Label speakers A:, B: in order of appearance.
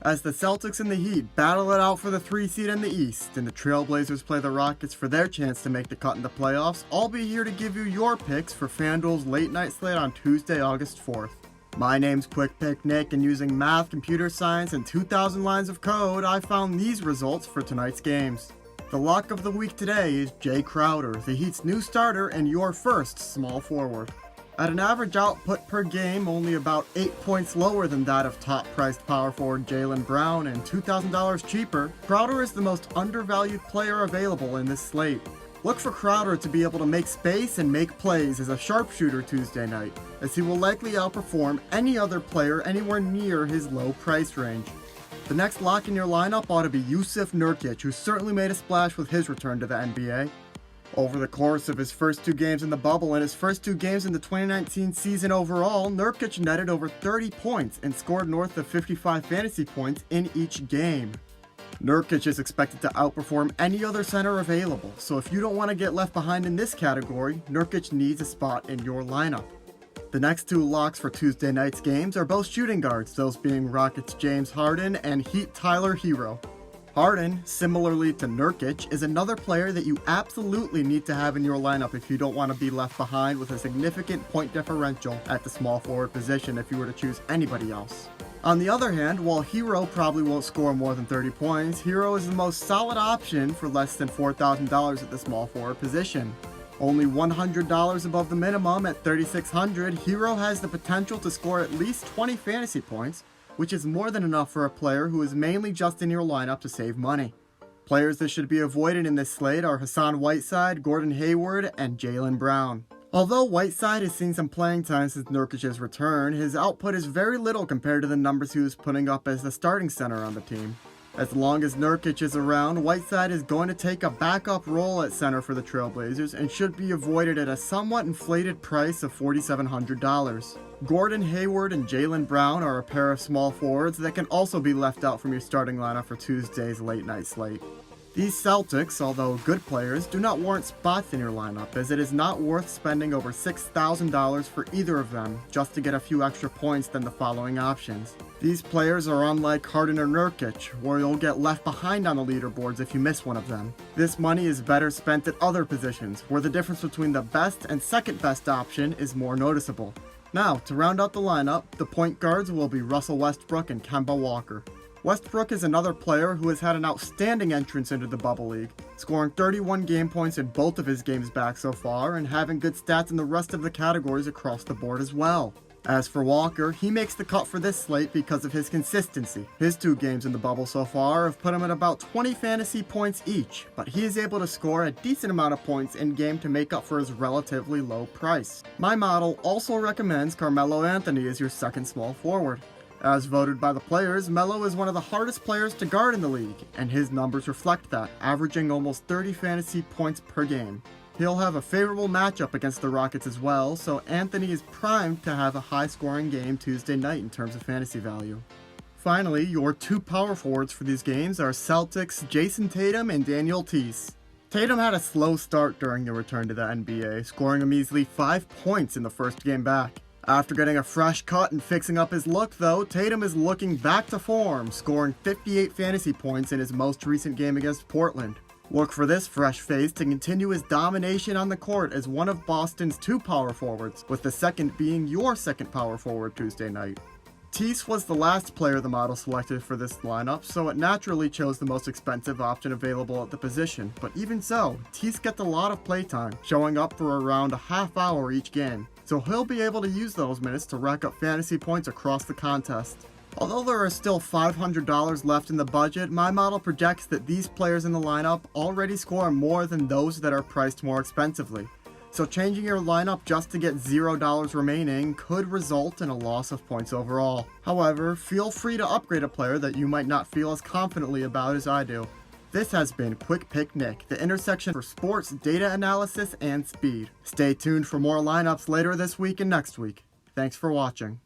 A: As the Celtics and the Heat battle it out for the 3 seed in the East, and the Trailblazers play the Rockets for their chance to make the cut in the playoffs, I'll be here to give you your picks for FanDuel's late night slate on Tuesday, August 4th. My name's Quick Pick Nick, and using math, computer science, and 2,000 lines of code, I found these results for tonight's games. The lock of the week today is Jay Crowder, the Heat's new starter and your first small forward. At an average output per game only about 8 points lower than that of top-priced power forward Jaylen Brown and $2,000 cheaper, Crowder is the most undervalued player available in this slate. Look for Crowder to be able to make space and make plays as a sharpshooter Tuesday night, as he will likely outperform any other player anywhere near his low price range. The next lock in your lineup ought to be Jusuf Nurkic, who certainly made a splash with his return to the NBA. Over the course of his first 2 games in the bubble and his first 2 games in the 2019 season overall, Nurkic netted over 30 points and scored north of 55 fantasy points in each game. Nurkic is expected to outperform any other center available, so if you don't want to get left behind in this category, Nurkic needs a spot in your lineup. The next 2 locks for Tuesday night's games are both shooting guards, those being Rockets' James Harden and Heat Tyler Hero. Harden, similarly to Nurkic, is another player that you absolutely need to have in your lineup if you don't want to be left behind with a significant point differential at the small forward position if you were to choose anybody else. On the other hand, while Hero probably won't score more than 30 points, Hero is the most solid option for less than $4,000 at the small forward position. Only $100 above the minimum at $3,600, Hero has the potential to score at least 20 fantasy points, which is more than enough for a player who is mainly just in your lineup to save money. Players that should be avoided in this slate are Hassan Whiteside, Gordon Hayward, and Jaylen Brown. Although Whiteside has seen some playing time since Nurkic's return, his output is very little compared to the numbers he was putting up as the starting center on the team. As long as Nurkic is around, Whiteside is going to take a backup role at center for the Trailblazers and should be avoided at a somewhat inflated price of $4,700. Gordon Hayward and Jaylen Brown are a pair of small forwards that can also be left out from your starting lineup for Tuesday's late night slate. These Celtics, although good players, do not warrant spots in your lineup, as it is not worth spending over $6,000 for either of them just to get a few extra points than the following options. These players are unlike Harden or Nurkic, where you'll get left behind on the leaderboards if you miss one of them. This money is better spent at other positions, where the difference between the best and second best option is more noticeable. Now, to round out the lineup, the point guards will be Russell Westbrook and Kemba Walker. Westbrook is another player who has had an outstanding entrance into the Bubble League, scoring 31 game points in both of his games back so far and having good stats in the rest of the categories across the board as well. As for Walker, he makes the cut for this slate because of his consistency. His 2 games in the bubble so far have put him at about 20 fantasy points each, but he is able to score a decent amount of points in game to make up for his relatively low price. My model also recommends Carmelo Anthony as your second small forward. As voted by the players, Melo is one of the hardest players to guard in the league, and his numbers reflect that, averaging almost 30 fantasy points per game. He'll have a favorable matchup against the Rockets as well, so Anthony is primed to have a high-scoring game Tuesday night in terms of fantasy value. Finally, your 2 power forwards for these games are Celtics' Jason Tatum and Daniel Theis. Tatum had a slow start during the return to the NBA, scoring a measly 5 points in the first game back. After getting a fresh cut and fixing up his look though, Tatum is looking back to form, scoring 58 fantasy points in his most recent game against Portland. Look for this fresh face to continue his domination on the court as one of Boston's 2 power forwards, with the second being your second power forward Tuesday night. Theis was the last player the model selected for this lineup, so it naturally chose the most expensive option available at the position, but even so, Theis gets a lot of playtime, showing up for around a half hour each game, so he'll be able to use those minutes to rack up fantasy points across the contest. Although there are still $500 left in the budget, my model projects that these players in the lineup already score more than those that are priced more expensively. So changing your lineup just to get $0 remaining could result in a loss of points overall. However, feel free to upgrade a player that you might not feel as confidently about as I do. This has been Quick Pick Nick, the intersection for sports, data analysis, and speed. Stay tuned for more lineups later this week and next week. Thanks for watching.